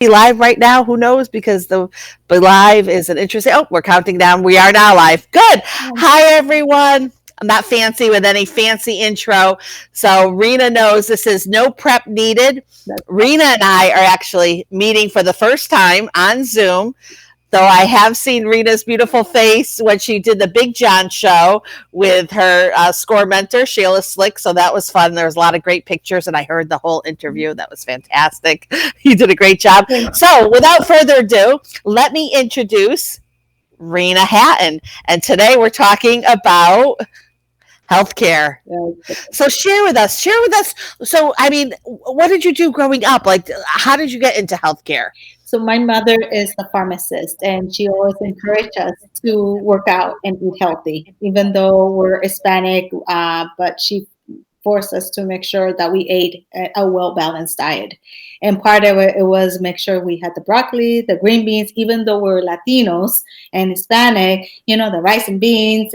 be live right now? Who knows? Because the live is an interesting. Oh, we're counting down. We are now live. Good. Hi, everyone. I'm not fancy with any fancy intro. So Rina knows this is no prep needed. Rina and I are actually meeting for the first time on Zoom. Though I have seen Rina's beautiful face when she did the Big John show with her score mentor, Sheila Slick. So that was fun. There was a lot of great pictures, and I heard the whole interview. That was fantastic. You did a great job. So without further ado, let me introduce Rina Hatton. And today we're talking about healthcare. So share with us. So, I mean, what did you do growing up? Like, how did you get into healthcare? So my mother is a pharmacist, and she always encouraged us to work out and eat healthy, even though we're Hispanic, but she forced us to make sure that we ate a well-balanced diet. And part of it was make sure we had the broccoli, the green beans, even though we're Latinos and Hispanic, the rice and beans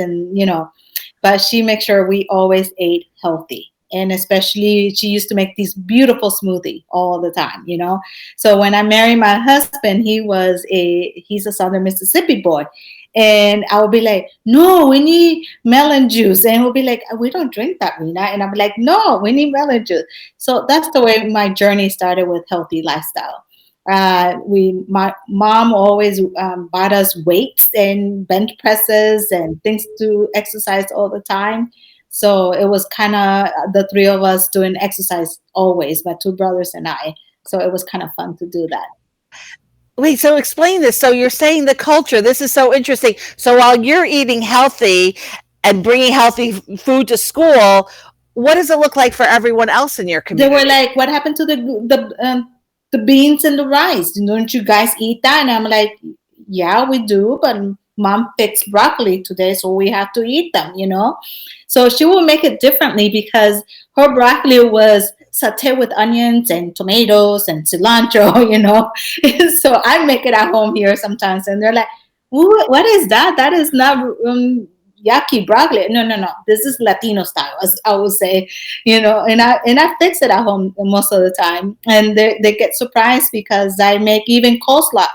but she made sure we always ate healthy. And especially she used to make these beautiful smoothie all the time, So when I married my husband, he's a Southern Mississippi boy. And I would be like, no, we need melon juice. And he'll be like, we don't drink that, Rina. And I'll be like, no, we need melon juice. So that's the way my journey started with healthy lifestyle. My mom always bought us weights and bench presses and things to exercise all the time. So it was kind of the three of us doing exercise always, my two brothers and I. So it was kind of fun to do that. Wait, so explain this. So you're saying the culture. This is so interesting. So while you're eating healthy and bringing healthy food to school, what does it look like for everyone else in your community? They were like, what happened to the beans and the rice? Don't you guys eat that? And I'm like, yeah, we do, but mom fixed broccoli today, so we have to eat them, So she will make it differently because her broccoli was sauteed with onions and tomatoes and cilantro, So I make it at home here sometimes, and they're like, what is that? That is not yucky broccoli. No. This is Latino style, as I would say, and I fix it at home most of the time. And they get surprised because I make even coleslaw,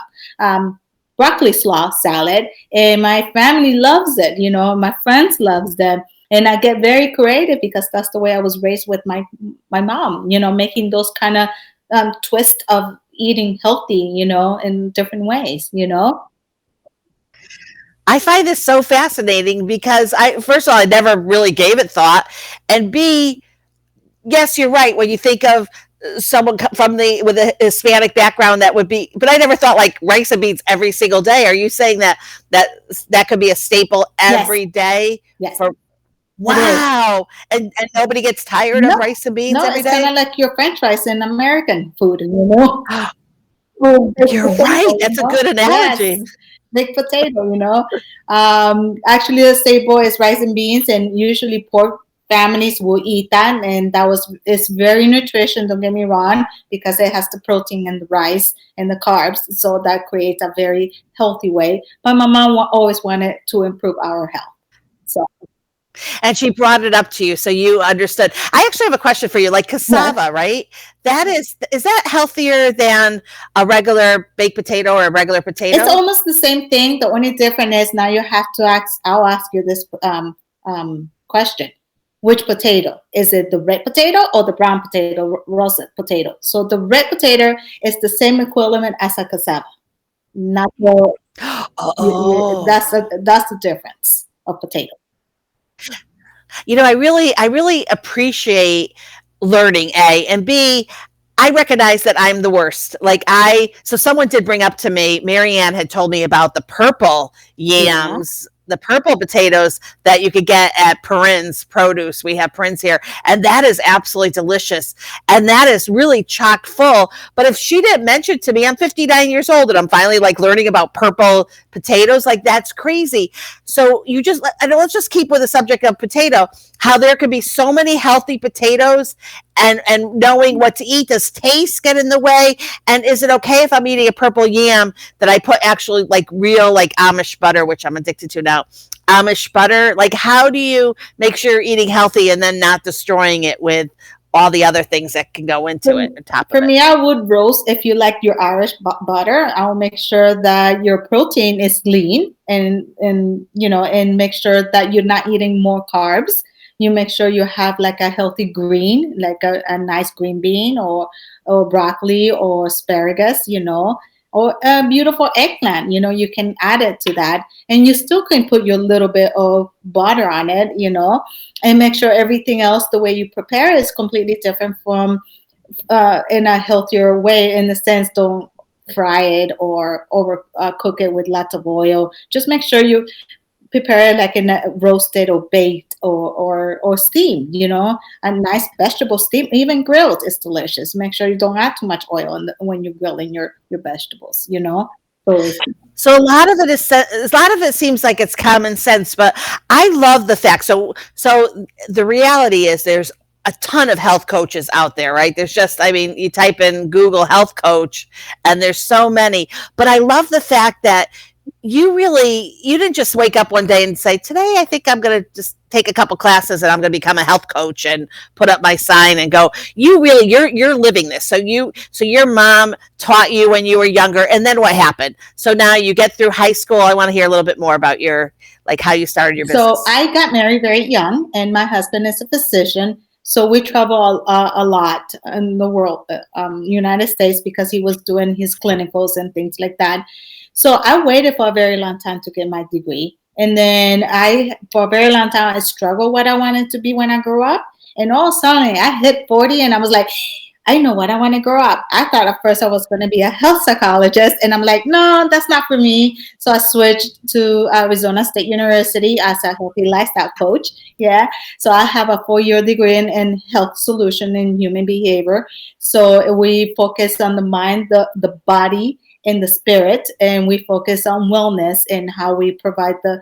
broccoli slaw salad, and my family loves it. My friends loves them. And I get very creative because that's the way I was raised with my mom, making those kind of twist of eating healthy, in different ways, I find this so fascinating because first of all, I never really gave it thought. And B, yes, you're right. When you think of someone with a Hispanic background, that would be, but I never thought like rice and beans every single day. Are you saying that could be a staple every day? Yes. Wow. And nobody gets tired of rice and beans every day? No, it's kind of like your French fries in American food, You're right. That's a good analogy. Yes. Baked potato, Actually, the staple is rice and beans, and usually pork families will eat that, and it's very nutritious, don't get me wrong, because it has the protein and the rice and the carbs, so that creates a very healthy way. But my mom always wanted to improve our health, so. And she brought it up to you, so you understood. I actually have a question for you, like cassava, right? That is that healthier than a regular baked potato or a regular potato? It's almost the same thing. The only difference is now you have to I'll ask you this question. Which potato? Is it the red potato or the brown potato, roasted potato? So the red potato is the same equivalent as a cassava. Not the, that's the difference of potato. I really appreciate learning, A, and B, I recognize that I'm the worst. So someone did bring up to me, Marianne had told me about the purple yams, the purple potatoes that you could get at Perrin's Produce. We have Perrin's here, and that is absolutely delicious. And that is really chock full. But if she didn't mention to me, I'm 59 years old and I'm finally learning about purple potatoes, that's crazy. So let's just keep with the subject of potato, how there could be so many healthy potatoes, and knowing what to eat. Does taste get in the way? And is it okay if I'm eating a purple yam that I put actually real Amish butter, which I'm addicted to now, Amish butter? How do you make sure you're eating healthy and then not destroying it with all the other things that can go into it on top For of it. me, I would roast if you like your Irish butter. I'll make sure that your protein is lean and make sure that you're not eating more carbs. You make sure you have like a healthy green, like a nice green bean or broccoli or asparagus, or a beautiful eggplant. You can add it to that, and you still can put your little bit of butter on it, and make sure everything else, the way you prepare, is completely different from in a healthier way. In the sense, don't fry it or over cook it with lots of oil. Just make sure you prepare it like in a roasted or baked or steamed. A nice vegetable steam, even grilled, is delicious. Make sure you don't add too much oil when you're grilling your vegetables. So So a lot of it is a lot of it seems like it's common sense, but I love the fact. So the reality is there's a ton of health coaches out there, right? There's just, I mean, you type in Google health coach and there's so many, but I love the fact that you didn't just wake up one day and say, today I think I'm going to just take a couple classes and I'm going to become a health coach and put up my sign and go. You're living this. So your mom taught you when you were younger, and then what happened? So now you get through high school. I want to hear a little bit more about how you started your business. So I got married very young, and my husband is a physician. So we travel a lot in the world, United States, because he was doing his clinicals and things like that. So I waited for a very long time to get my degree. And then for a very long time, I struggled what I wanted to be when I grew up. And all of a sudden, I hit 40 and I was like, I know what I want to grow up. I thought at first I was going to be a health psychologist. And I'm like, no, that's not for me. So I switched to Arizona State University as a healthy lifestyle coach. Yeah. So I have a 4-year degree in health solution and human behavior. So we focus on the mind, the body, and the spirit. And we focus on wellness and how we provide a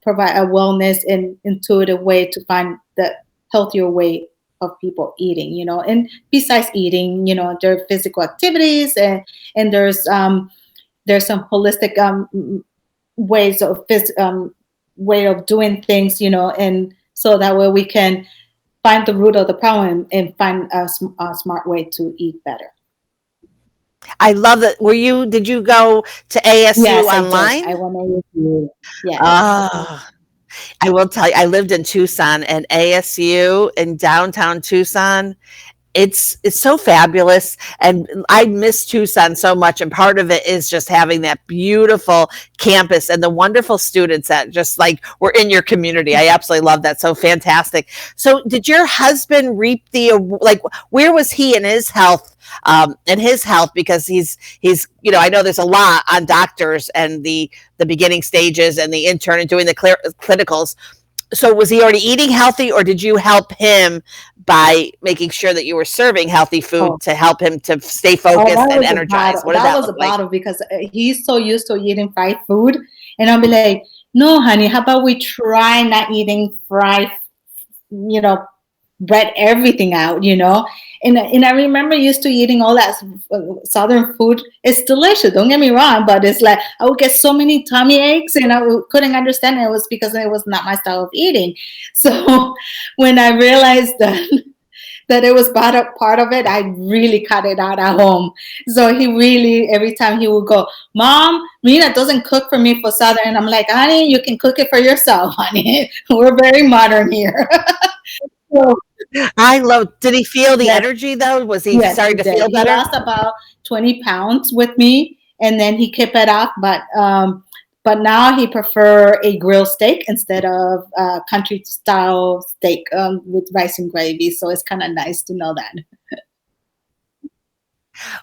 wellness and intuitive way to find the healthier way of people eating, and besides eating, there are physical activities and there's some holistic ways of way of doing things, and so that way we can find the root of the problem and find a smart way to eat better. I love that. Did you go to ASU Yes, online? I went to ASU. Yes. Oh, I will tell you, I lived in Tucson, and ASU in downtown Tucson, it's so fabulous, and I miss Tucson so much, and part of it is just having that beautiful campus and the wonderful students that just like were in your community. I absolutely love that. So fantastic. So did your husband reap where was he in his health? Because he's I know there's a lot on doctors and the beginning stages and the intern and doing the clinicals. So was he already eating healthy, or did you help him by making sure that you were serving healthy food to help him to stay focused and energized? What did that was a battle because he's so used to eating fried food, and I'll be like, no, honey, how about we try not eating fried, bread everything out, And I remember used to eating all that southern food. It's delicious, don't get me wrong, but it's like I would get so many tummy aches, and I couldn't understand it was because it was not my style of eating. So when I realized that it was part of it, I really cut it out at home. So he really, every time he would go, Mom, Rina doesn't cook for me for Southern. And I'm like, honey, you can cook it for yourself, honey. We're very modern here. So, did he feel the energy though? Was he starting to feel better? He lost about 20 pounds with me, and then he kept it off. But now he prefer a grilled steak instead of country style steak with rice and gravy. So it's kind of nice to know that.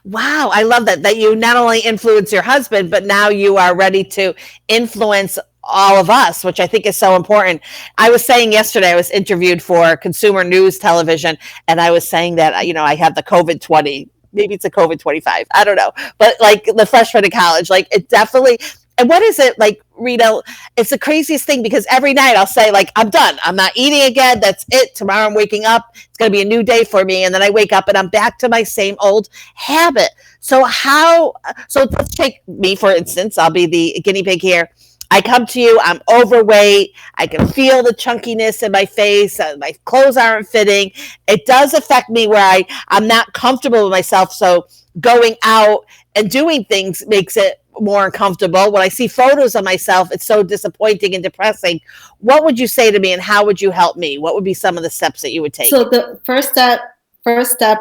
Wow, I love that you not only influence your husband, but now you are ready to influence all of us, which I think is so important. I was saying yesterday, I was interviewed for Consumer News Television, and I was saying that, I have the COVID 20, maybe it's a COVID 25, I don't know, but like the freshman in college, like it definitely. And what is it like, Rita? It's the craziest thing because every night I'll say, like, I'm done. I'm not eating again. That's it. Tomorrow I'm waking up. It's going to be a new day for me. And then I wake up and I'm back to my same old habit. So let's take me, for instance. I'll be the guinea pig here. I come to you, I'm overweight, I can feel the chunkiness in my face, my clothes aren't fitting. It does affect me where I'm not comfortable with myself. So going out and doing things makes it more uncomfortable. When I see photos of myself, it's so disappointing and depressing. What would you say to me and how would you help me? What would be some of the steps that you would take? So the first step,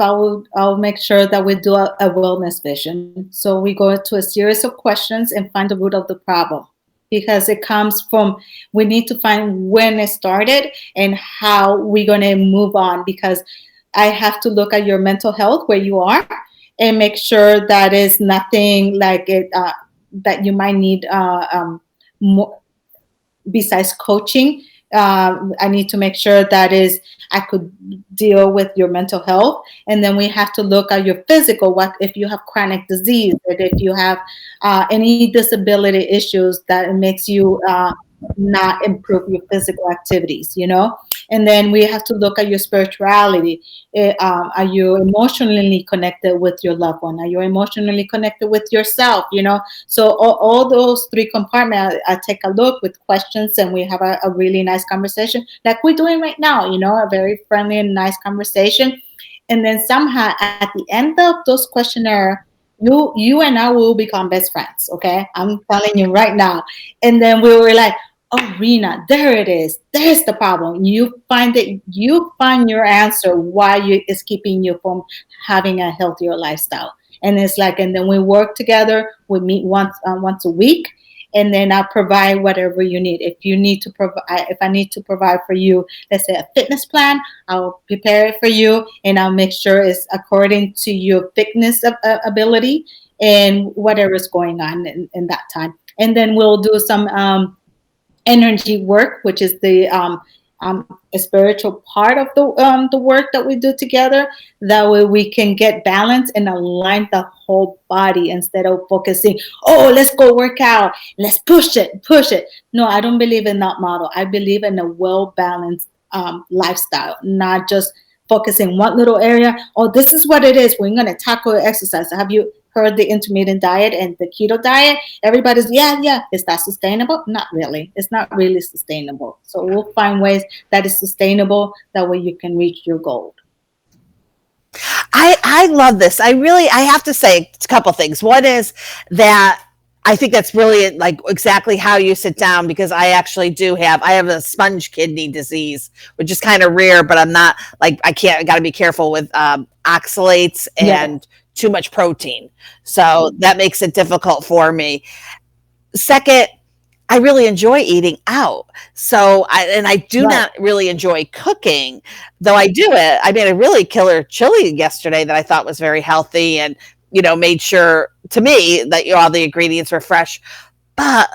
I'll make sure that we do a wellness vision. So we go into a series of questions and find the root of the problem, because it comes from, we need to find when it started and how we're going to move on. Because I have to look at your mental health where you are and make sure that is nothing like it that you might need more besides coaching. I need to make sure that is I could deal with your mental health, and then we have to look at your physical. What if you have chronic disease, and if you have any disability issues that makes you not improve your physical activities, And then we have to look at your spirituality. Are you emotionally connected with your loved one? Are you emotionally connected with yourself? So all those three compartments, I take a look with questions, and we have a really nice conversation like we're doing right now, a very friendly and nice conversation. And then somehow at the end of those questionnaire, you and I will become best friends. Okay. I'm telling you right now. And then we were like, oh, Rina, there it is. There's the problem. You find your answer why it's keeping you from having a healthier lifestyle. And it's like, and then we work together. We meet once a week, and then I provide whatever you need. If I need to provide for you, let's say a fitness plan, I'll prepare it for you, and I'll make sure it's according to your fitness ability and whatever is going on in that time. And then we'll do some energy work, which is the a spiritual part of the work that we do together. That way we can get balance and align the whole body instead of focusing, oh, let's go work out, let's push it. No, I don't believe in that model. I believe in a well-balanced lifestyle, not just focusing one little area. Oh, this is what it is. We're going to tackle exercise. Have you heard the intermittent diet and the keto diet? Everybody's, yeah. Is that sustainable? Not really. It's not really sustainable. So we'll find ways that is sustainable. That way you can reach your goal. I love this. I have to say a couple things. One is that I think that's brilliant, like exactly how you sit down, because I actually I have a sponge kidney disease, which is kind of rare, but I'm not like, I got to be careful with oxalates and too much protein. So that makes it difficult for me. Second, I really enjoy eating out. So I do not really enjoy cooking, though I do it. I made a really killer chili yesterday that I thought was very healthy, and made sure to me that all the ingredients were fresh. But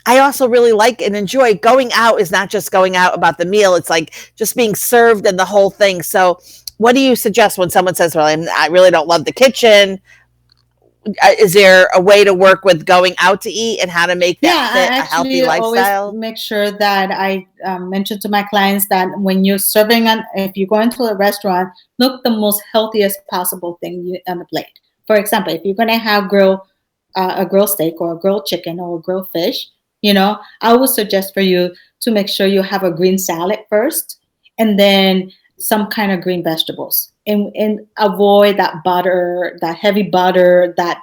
I also really like and enjoy going out. Is not just going out about the meal. It's like just being served and the whole thing. So what do you suggest when someone says, well, I really don't love the kitchen? Is there a way to work with going out to eat and how to make that fit a healthy lifestyle? Always make sure that I mention to my clients that when you're serving, if you go into a restaurant, look the most healthiest possible thing on the plate. For example, if you're going to have a grilled steak or a grilled chicken or a grilled fish, I would suggest for you to make sure you have a green salad first, and then some kind of green vegetables, and avoid that butter, that heavy butter, that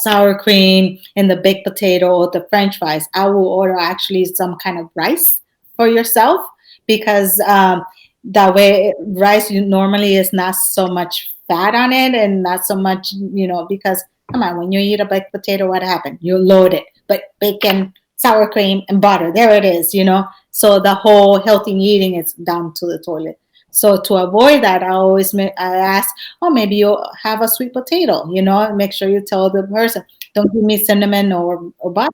sour cream and the baked potato or the French fries. I will order actually some kind of rice for yourself, because that way rice normally is not so much fat on it and not so much, because come on, when you eat a baked potato, what happened? You load it, but bacon, sour cream, and butter, there it is, So the whole healthy eating is down to the toilet. So to avoid that, I ask, oh, maybe you'll have a sweet potato, make sure you tell the person, don't give me cinnamon or butter,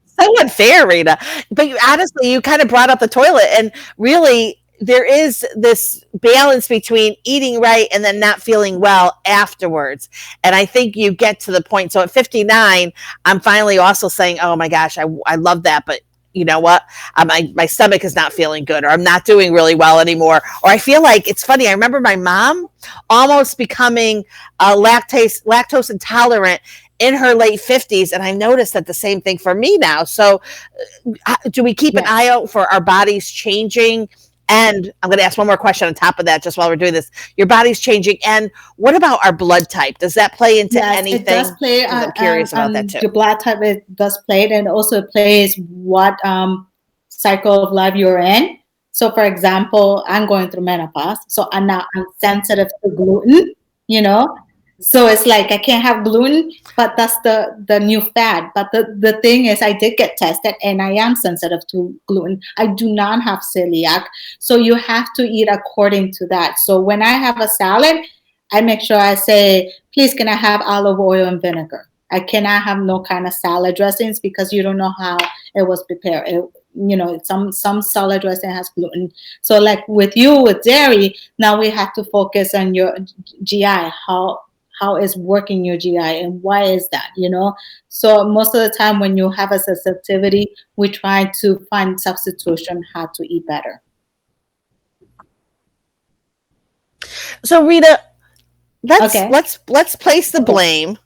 So unfair, Rita. But honestly, you kind of brought up the toilet, and really there is this balance between eating right and then not feeling well afterwards. And I think you get to the point. So at 59, I'm finally also saying, oh my gosh, I love that. But you know what? My stomach is not feeling good, or I'm not doing really well anymore. Or I feel like, it's funny. I remember my mom almost becoming lactose intolerant. in her late 50s, and I noticed that the same thing for me now. So do we keep an eye out for our bodies changing? And I'm going to ask one more question on top of that, just while we're doing this. Your body's changing, and what about our blood type? Does that play into anything? It does play. I'm curious about that too. Your blood type, it does play, and also plays what cycle of life you're in. So, for example, I'm going through menopause, so I'm sensitive to gluten. So it's like I can't have gluten, but that's the new fad. But the thing is, I did get tested and I am sensitive to gluten. I do not have celiac. So you have to eat according to that. So when I have a salad, I make sure I say, please, can I have olive oil and vinegar? I cannot have no kind of salad dressings because you don't know how it was prepared. Some salad dressing has gluten. So like with dairy, now we have to focus on your GI, how is working your GI and why is that, So most of the time when you have a sensitivity, we try to find substitution how to eat better. So Rita, let's place the blame.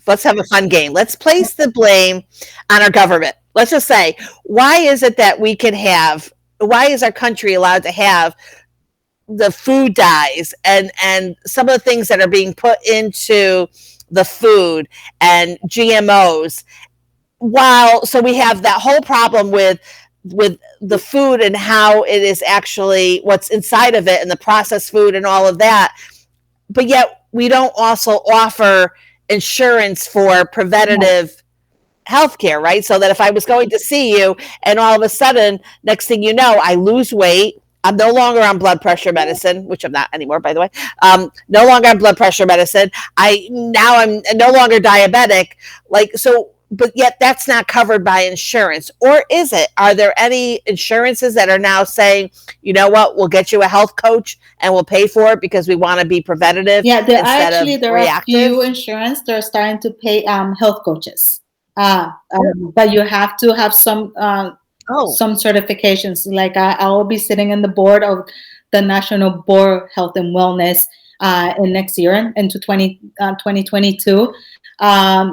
Let's have a fun game. Let's place the blame on our government. Let's just say, why is it that why is our country allowed to have the food dyes and some of the things that are being put into the food and GMOs? So we have that whole problem with the food and how it is actually what's inside of it and the processed food and all of that. But yet we don't also offer insurance for preventative health care, right? So that if I was going to see you and all of a sudden, next thing you know, I lose weight, I'm no longer on blood pressure medicine, which I'm not anymore, by the way. No longer on blood pressure medicine. I'm no longer diabetic. But yet that's not covered by insurance, or is it? Are there any insurances that are now saying, you know what, we'll get you a health coach and we'll pay for it because we want to be preventative? Yeah, there are a few insurance that are starting to pay health coaches, but you have to have some certifications. Like I will be sitting in the board of the National Board of Health and Wellness in next year into 2022.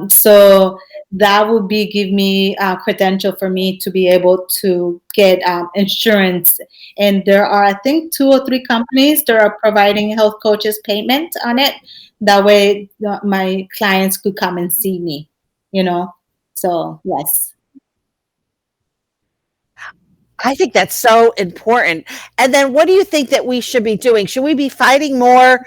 So that would give me a credential for me to be able to get insurance. And there are, I think, 2 or 3 companies that are providing health coaches payment on it. That way my clients could come and see me, So, yes. I think that's so important. And then what do you think that we should be doing? Should we be fighting more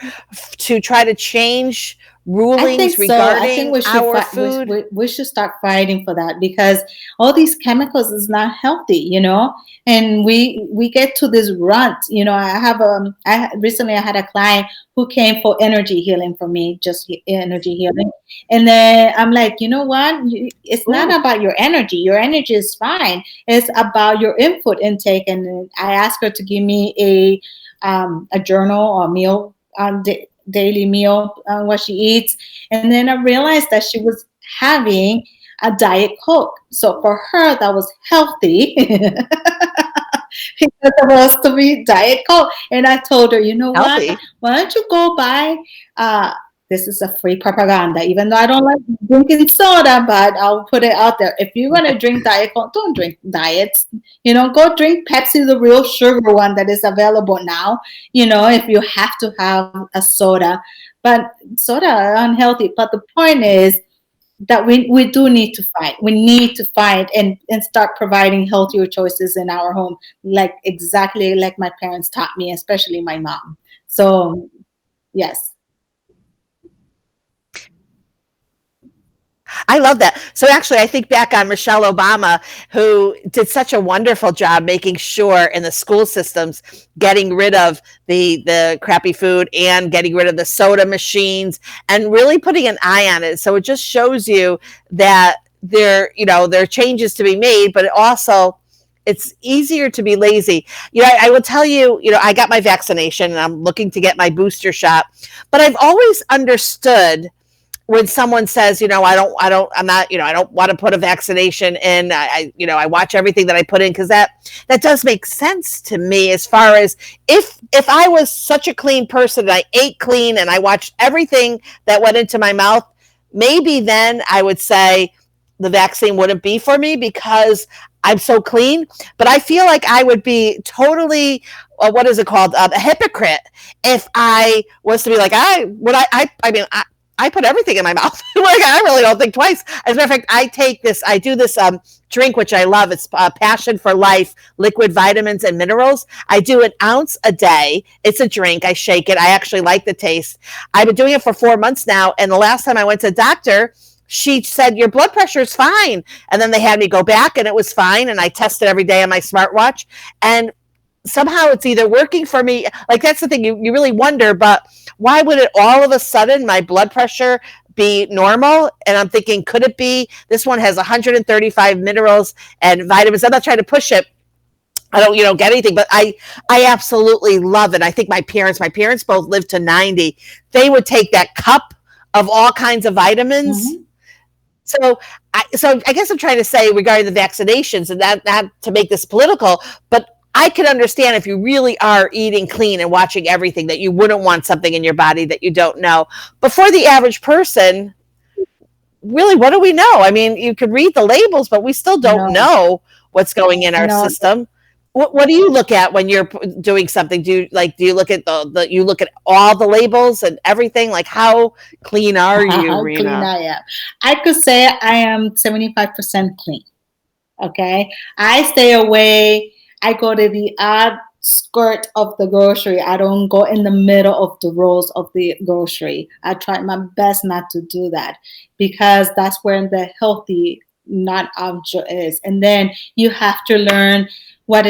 to try to change rulings regarding our food? We should start fighting for that because all these chemicals is not healthy, and we get to this rut. I recently had a client who came for energy healing for me, just energy healing. And then I'm like, you know what? It's not about your energy. Your energy is fine. It's about your input intake. And I asked her to give me a journal or meal daily meal, what she eats. And then I realized that she was having a Diet Coke. So for her, that was healthy because it was to be Diet Coke. And I told her, you know what? Why don't you go buy, this is a free propaganda, even though I don't like drinking soda, but I'll put it out there. If you're going to drink Diet Coke, don't drink diets. Go drink Pepsi, the real sugar one that is available now, if you have to have a soda. But soda are unhealthy. But the point is that we do need to fight. We need to fight and start providing healthier choices in our home, exactly like my parents taught me, especially my mom. So, yes. I love that. So actually, I think back on Michelle Obama, who did such a wonderful job making sure in the school systems, getting rid of the crappy food and getting rid of the soda machines and really putting an eye on it. So it just shows you that there are changes to be made, but it's easier to be lazy. I will tell you, I got my vaccination and I'm looking to get my booster shot, but I've always understood when someone says, I don't want to put a vaccination in, I watch everything that I put in, because that does make sense to me, as far as if I was such a clean person and I ate clean and I watched everything that went into my mouth, maybe then I would say the vaccine wouldn't be for me because I'm so clean. But I feel like I would be totally, what is it called, a hypocrite if I was to be like, I put everything in my mouth. Like, I really don't think twice. As a matter of fact, I do this drink, which I love. It's Passion for Life, liquid vitamins and minerals. I do an ounce a day. It's a drink. I shake it. I actually like the taste. I've been doing it for 4 months now. And the last time I went to the doctor, she said, your blood pressure is fine. And then they had me go back and it was fine. And I tested every day on my smartwatch. And somehow it's either working for me. Like, that's the thing. You really wonder, but why would it all of a sudden my blood pressure be normal? And I'm thinking, could it be this one has 135 minerals and vitamins? I'm not trying to push it. I don't, get anything, but I absolutely love it. I think my parents both lived to 90. They would take that cup of all kinds of vitamins. Mm-hmm. So I guess I'm trying to say regarding the vaccinations, and that to make this political, but I can understand if you really are eating clean and watching everything that you wouldn't want something in your body that you don't know. But for the average person, really, what do we know? I mean, you could read the labels, but we still don't know what's going in our system. What do you look at when you're doing something? Do you look at you look at all the labels and everything? Like, how clean are you, how Rina? Clean I am. I could say I am 75% clean. Okay. I stay away. I go to the outskirt of the grocery. I don't go in the middle of the rows of the grocery. I try my best not to do that because that's where the healthy not object is. And then you have to learn what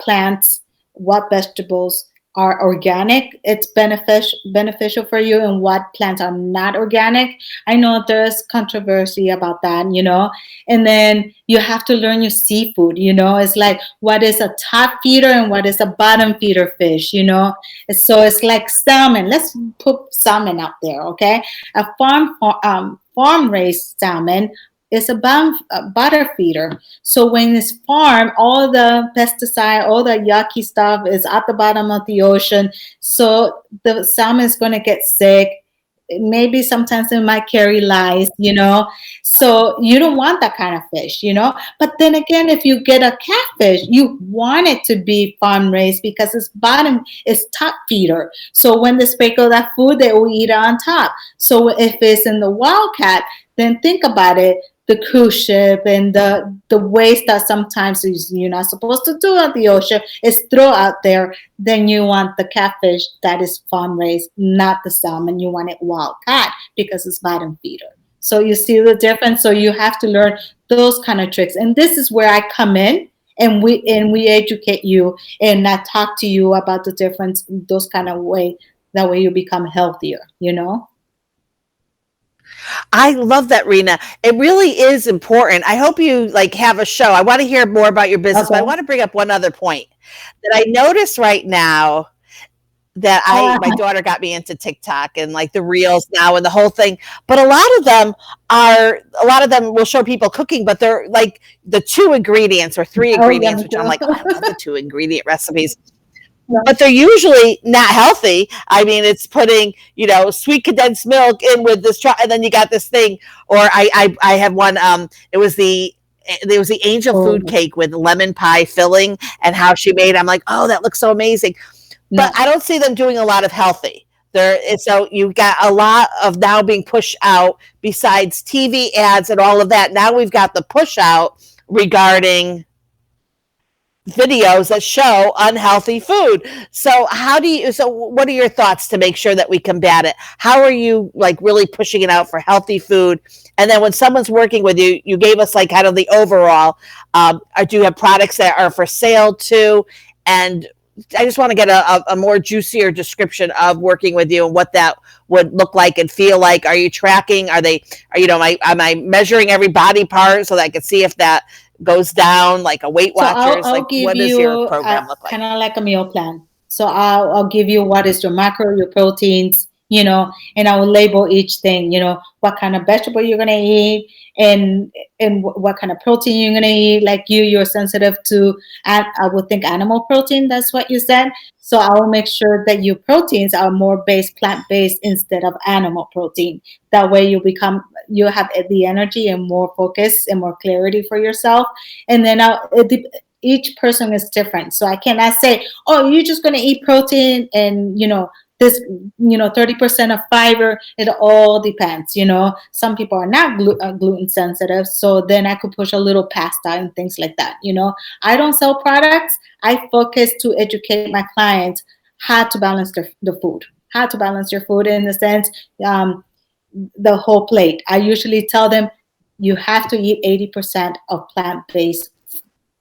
plants, what vegetables are organic, it's beneficial for you, and what plants are not organic. I know there's controversy about that, and then you have to learn your seafood, it's like what is a top feeder and what is a bottom feeder fish, so it's like salmon. Let's put salmon out there, okay? A farm raised salmon is a butter feeder. So when it's farmed, all the pesticide, all the yucky stuff is at the bottom of the ocean. So the salmon is going to get sick. Maybe sometimes it might carry lice, So you don't want that kind of fish, But then again, if you get a catfish, you want it to be farm raised because its bottom is top feeder. So when they sprinkle that food, they will eat it on top. So if it's in the wildcat, then think about it. The cruise ship and the waste that sometimes you're not supposed to do at the ocean is throw out there. Then you want the catfish that is farm raised, not the salmon. You want it wild caught because it's bottom feeder. So you see the difference. So you have to learn those kind of tricks. And this is where I come in and we educate you and I talk to you about the difference, those kind of way. That way you become healthier, I love that, Rina. It really is important. I hope you have a show. I want to hear more about your business, but I want to bring up one other point that I notice right now that my daughter got me into TikTok and the reels now and the whole thing. But a lot of them will show people cooking, but they're like the 2 ingredients or 3 ingredients, which I'm like, oh, I love the 2 ingredient recipes. But they're usually not healthy. I mean, it's putting, sweet condensed milk in with this, and then you got this thing. Or I have one. It was the angel food cake with lemon pie filling, and how she made. I'm like, oh, that looks so amazing. No. But I don't see them doing a lot of healthy. So you've got a lot of now being pushed out. Besides TV ads and all of that, now we've got the push out regarding videos that show unhealthy food. So what are your thoughts to make sure that we combat it? How are you really pushing it out for healthy food? And then when someone's working with you, you gave us kind of the overall, do you have products that are for sale too? And I just want to get a more juicier description of working with you and what that would look like and feel like. Are you tracking? Am I measuring every body part so that I can see if that goes down like a Weight Watchers? I'll what does your program look like? Kind of like a meal plan. So I'll give you what is your macro, your proteins, and I will label each thing, what kind of vegetable you're gonna eat, and what kind of protein you're gonna eat. Like you're sensitive to, I would think animal protein. That's what you said. So I will make sure that your proteins are more plant based instead of animal protein. That way you have the energy and more focus and more clarity for yourself. And then each person is different, so I cannot say, oh, you're just going to eat protein and this 30% of fiber. It all depends. Some people are not gluten sensitive, so then I could push a little pasta and things like that. I don't sell products. I focus to educate my clients how to balance the food, how to balance your food in the sense, um, the whole plate. I usually tell them you have to eat 80% of plant-based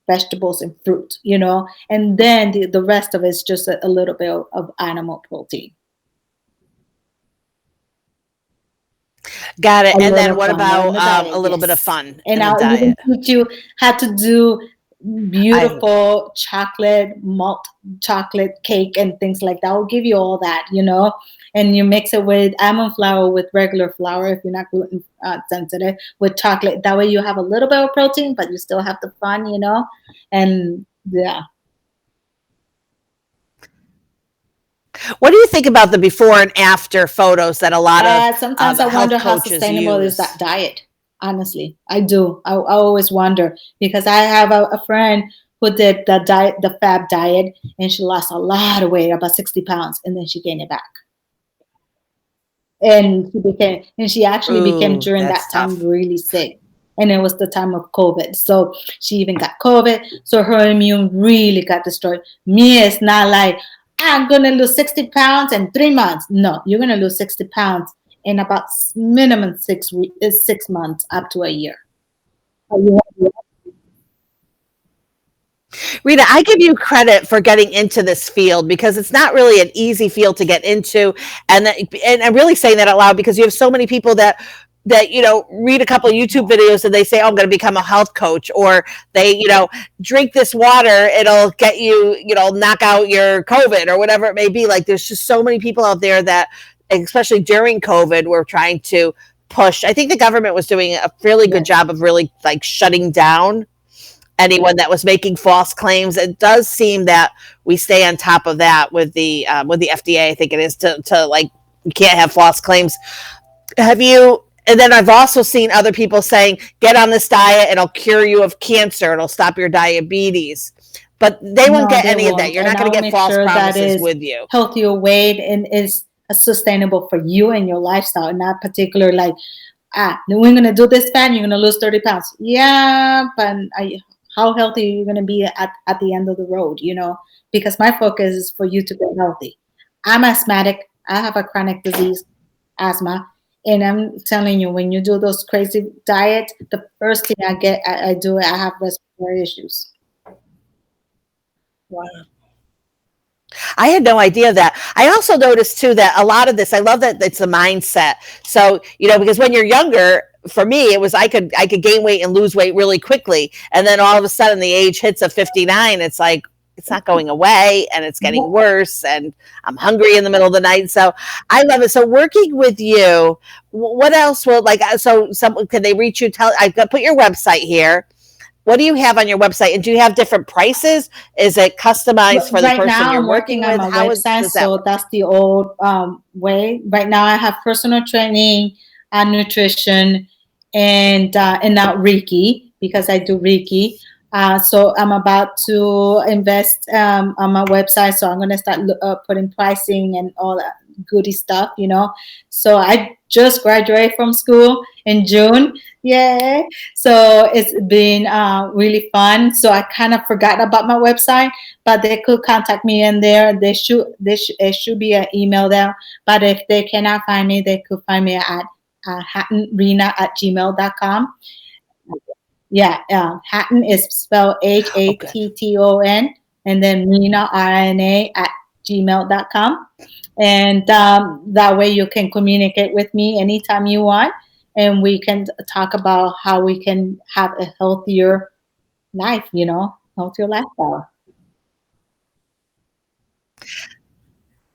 vegetables and fruit, and then the rest of it is just a little bit of animal protein. Got it. A And then little what fun in about the diet, a little bit of yes. fun And in the I'll even diet? teach you how to do I beautiful chocolate malt chocolate cake and things like that. I'll give you all that, and you mix it with almond flour with regular flour if you're not gluten sensitive, with chocolate. That way you have a little bit of protein, but you still have the fun, and yeah. What do you think about the before and after photos that a lot of Sometimes I health wonder how coaches sustainable is that use? diet. Honestly, I do. I always wonder because I have a friend who did the Fab diet, and she lost a lot of weight, about 60 pounds, and then she gained it back. And she actually became Ooh, during that that's time tough. really sick, and it was the time of COVID. So she even got COVID, so her immune really got destroyed. Me, it's not like I'm gonna lose 60 pounds in 3 months. No, you're gonna lose 60 pounds in about minimum 6 months up to a year. Rita, I give you credit for getting into this field because it's not really an easy field to get into, and I'm really saying that out loud because you have so many people that read a couple of YouTube videos and they say, "Oh, I'm going to become a health coach," or they drink this water, it'll get you knock out your COVID or whatever it may be. Like there's just so many people out there that, especially during COVID, were trying to push. I think the government was doing a fairly good Yes. job of really like shutting down anyone that was making false claims. It does seem that we stay on top of that with the FDA. I think it is to like you can't have false claims. Have you? And then I've also seen other people saying, "Get on this diet; it'll cure you of cancer. It'll stop your diabetes." But they won't No, get they any of that. won't. You're And not I going to will get make false sure that promises is with you. healthier weight and is sustainable for you and your lifestyle, not particular like, we're gonna do this fat, you're gonna lose 30 pounds. Yeah, but how healthy are you gonna be at the end of the road? Because my focus is for you to get healthy. I'm asthmatic. I have a chronic disease, asthma, and I'm telling you, when you do those crazy diets, the first thing I do, I have respiratory issues. Wow. I had no idea that. I also noticed too that a lot of this, I love that it's a mindset. So, because when you're younger, for me, it was I could gain weight and lose weight really quickly. And then all of a sudden the age hits of 59, it's like it's not going away and it's getting worse and I'm hungry in the middle of the night. So I love it. So working with you, what else will like so some can they reach you? I've got put your website here. What do you have on your website? And do you have different prices? Is it customized for the Right person now, you're I'm working working on with? my How website, does that so work? that's the old way. Right now, I have personal training and nutrition, and now Reiki because I do Reiki. So I'm about to invest on my website, so I'm gonna start putting pricing and all that goody stuff. So I just graduated from school in June. Yay! So it's been really fun. So I kind of forgot about my website, but they could contact me in there. It should be an email there. But if they cannot find me, they could find me at hattonrina@gmail.com. Yeah, Hatton is spelled Oh, good. Hatton, and then Rina, RNA, at gmail.com. And that way you can communicate with me anytime you want. And we can talk about how we can have a healthier life, healthier lifestyle.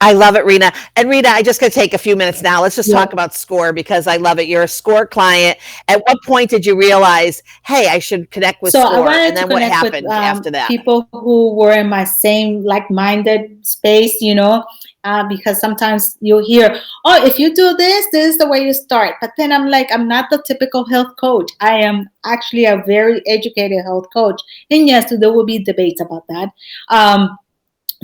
I love it, Rina. And Rina, I just got to take a few minutes now. Let's just Yeah. talk about SCORE because I love it. You're a SCORE client. At what point did you realize, hey, I should connect with So I SCORE? wanted And to then what connect with happened after that? people who were in my same like-minded space, because sometimes you'll hear, oh, if you do this, this is the way you start. But then I'm like, I'm not the typical health coach. I am actually a very educated health coach. And yes, there will be debates about that.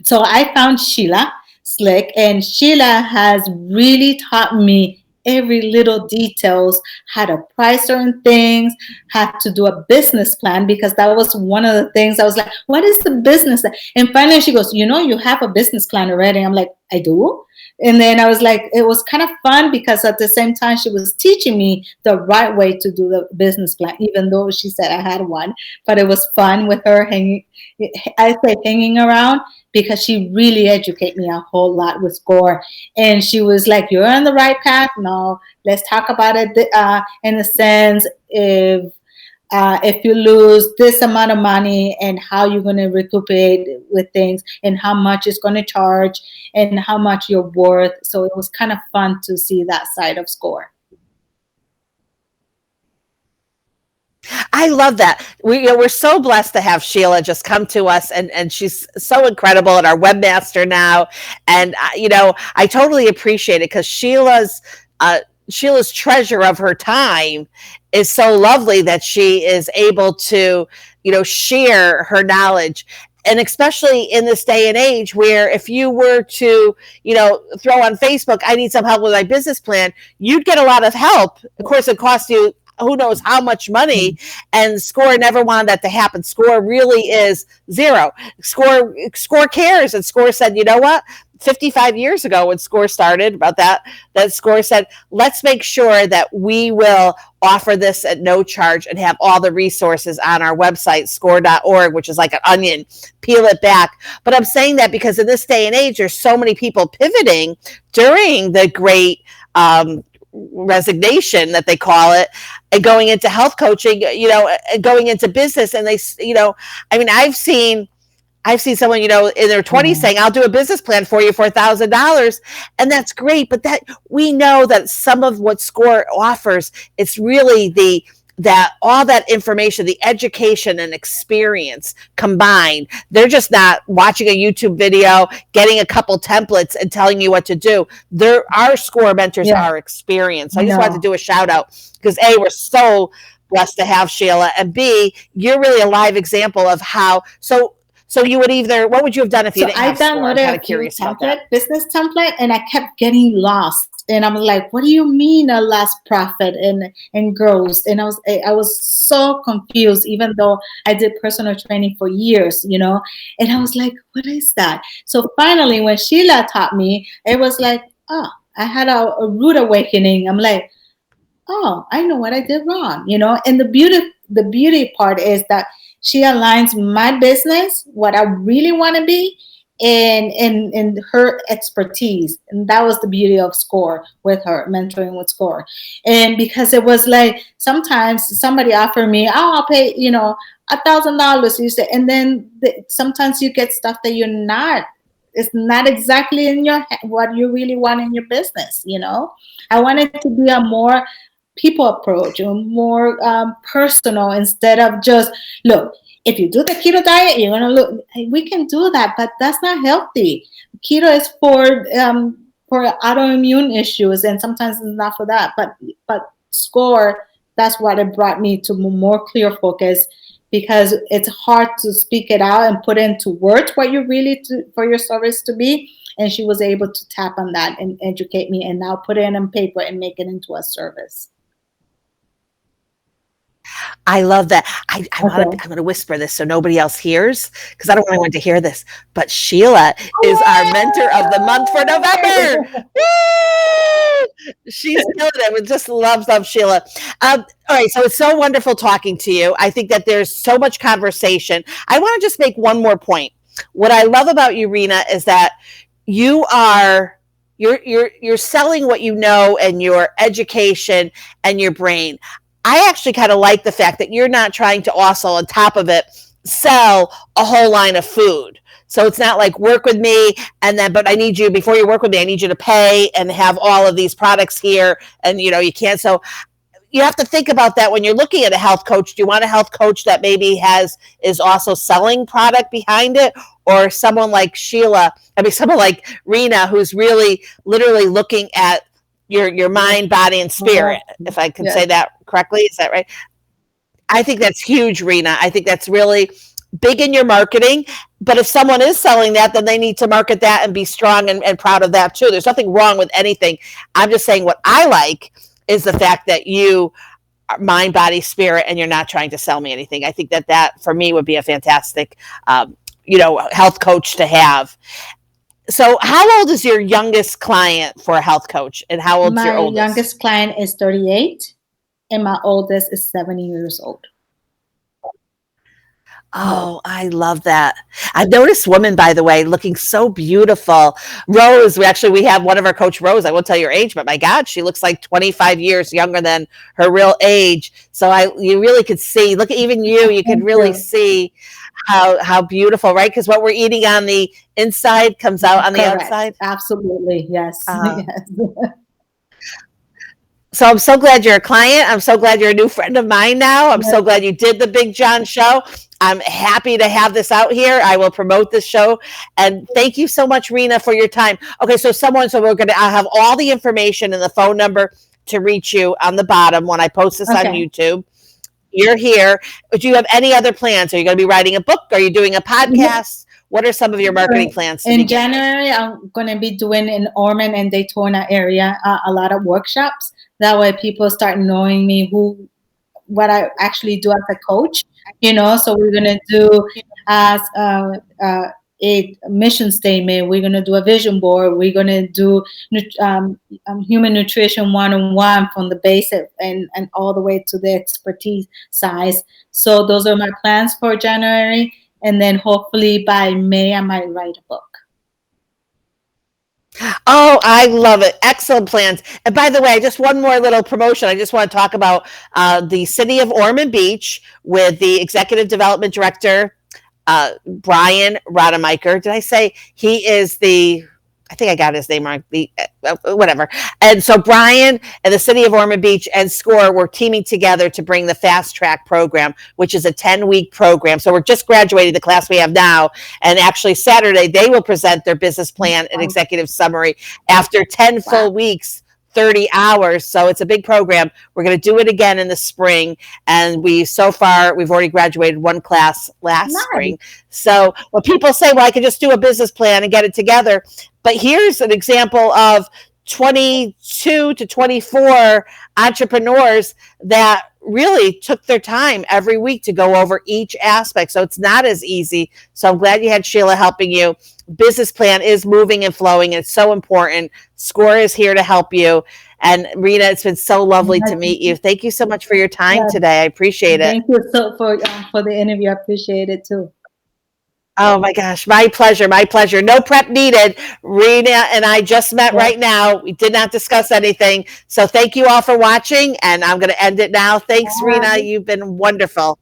So I found Sheila Slick, and Sheila has really taught me every little details, how to price certain things, how to do a business plan, because that was one of the things I was like, what is the business? And finally she goes, you have a business plan already. I'm like, I do? And then I was like, it was kind of fun because at the same time she was teaching me the right way to do the business plan, even though she said I had one. But it was fun with her hanging around, because she really educated me a whole lot with SCORE. And she was like, you're on the right path. No, let's talk about it in a sense, if you lose this amount of money and how you're going to recuperate with things and how much it's going to charge and how much you're worth. So it was kind of fun to see that side of SCORE. I love that. We're so blessed to have Sheila just come to us, and she's so incredible, and our webmaster now. And I totally appreciate it because Sheila's treasure of her time is so lovely that she is able to, share her knowledge. And especially in this day and age where if you were to, throw on Facebook, I need some help with my business plan, you'd get a lot of help. Of course, it costs you who knows how much money, and SCORE never wanted that to happen. SCORE really is zero. SCORE cares, and SCORE said, you know what? 55 years ago when SCORE started about that SCORE said, let's make sure that we will offer this at no charge and have all the resources on our website, score.org, which is like an onion, peel it back. But I'm saying that because in this day and age, there's so many people pivoting during the great resignation that they call it, and going into health coaching, and going into business. And they, I've seen someone, in their 20s saying, I'll do a business plan for you for $1,000. And that's great. But that we know that some of what SCORE offers, it's really that all that information, the education and experience combined. They're just not watching a YouTube video, getting a couple templates and telling you what to do. Our SCORE mentors are experienced. So I just wanted to do a shout out because A, we're so blessed to have Sheila, and B, you're really a live example of how. So you would what would you have done if you didn't have SCORE? I downloaded a business template, and I kept getting lost. And I'm like, what do you mean a last profit and gross? And I was so confused, even though I did personal training for years, and I was like, what is that? So finally, when Sheila taught me, it was like, oh, I had a rude awakening. I'm like, oh, I know what I did wrong, and the beauty part is that she aligns my business, what I really want to be, and her expertise. And that was the beauty of SCORE with her, mentoring with SCORE. And because it was like, sometimes somebody offered me, oh, I'll pay, $1,000, you say, and then sometimes you get stuff that it's not exactly in what you really want in your business. I wanted to be a more people approach, or more personal, instead of just, look, if you do the keto diet, you're going to look, we can do that, but that's not healthy. Keto is for autoimmune issues, and sometimes it's not for that. But SCORE, that's what it brought me to more clear focus, because it's hard to speak it out and put into words what you really for your service to be. And she was able to tap on that and educate me, and now put it on paper and make it into a service. I love that. I'm going to whisper this so nobody else hears, because I don't want anyone to hear this. But Sheila is our mentor of the month for November. Woo! She's killing it. We just love Sheila. All right. So it's so wonderful talking to you. I think that there's so much conversation. I want to just make one more point. What I love about you, Rina, is that you're selling what you know, and your education and your brain. I actually kind of like the fact that you're not trying to also, on top of it, sell a whole line of food. So it's not like work with me and then, but I need you, before you work with me, I need you to pay and have all of these products here. And you can't. So you have to think about that when you're looking at a health coach. Do you want a health coach that maybe is also selling product behind it, or someone like someone like Rina, who's really literally looking at your mind, body, and spirit, if I can say that correctly? Is that right? I think that's huge, Rina. I think that's really big in your marketing. But if someone is selling that, then they need to market that and be strong and proud of that too. There's nothing wrong with anything. I'm just saying what I like is the fact that you are mind, body, spirit, and you're not trying to sell me anything. I think that for me would be a fantastic, health coach to have. So how old is your youngest client for a health coach, and how old's your oldest? My youngest client is 38 and my oldest is 70 years old. Oh, I love that. I've noticed women, by the way, looking so beautiful. Rose, we have one of our coach, Rose. I won't tell your age, but my God, she looks like 25 years younger than her real age. So you really could see, look at even you could really see how beautiful, right? Because what we're eating on the inside comes out on the outside. Absolutely. Yes. Yes. So I'm so glad you're a client. I'm so glad you're a new friend of mine now. I'm so glad you did the Big John show. I'm happy to have this out here. I will promote this show. And thank you so much, Rina, for your time. Okay, I'll have all the information and the phone number to reach you on the bottom when I post this on YouTube. You're here. Do you have any other plans? Are you going to be writing a book? Are you doing a podcast? What are some of your marketing plans? In January, I'm going to be doing in Ormond and Daytona area a lot of workshops. That way people start knowing me, what I actually do as a coach, So we're going to do as a mission statement. We're going to do a vision board. We're going to do human nutrition 101 from the basic and all the way to the expertise size. So those are my plans for January. And then hopefully by May, I might write a book. Oh, I love it. Excellent plans. And by the way, just one more little promotion. I just want to talk about the city of Ormond Beach with the executive development director, Brian Rademacher. Did I say he is I think I got his name wrong. Whatever. And so Brian and the city of Ormond Beach and SCORE were teaming together to bring the Fast Track program, which is a 10-week program. So we're just graduating the class we have now. And actually Saturday, they will present their business plan and executive summary after 10 full weeks, 30 hours. So it's a big program. We're going to do it again in the spring. And we've already graduated one class last spring. So when people say, well, I can just do a business plan and get it together. But here's an example of 22 to 24 entrepreneurs that really took their time every week to go over each aspect. So it's not as easy. So I'm glad you had Sheila helping you. Business plan is moving and flowing. It's so important. SCORE is here to help you. And Rina, it's been so lovely to meet you. Thank you so much for your time today. I appreciate it. Thank you so for the interview. I appreciate it too. Oh my gosh, my pleasure, my pleasure. No prep needed. Rina and I just met right now. We did not discuss anything. So thank you all for watching, and I'm going to end it now. Thanks, Rina. You've been wonderful.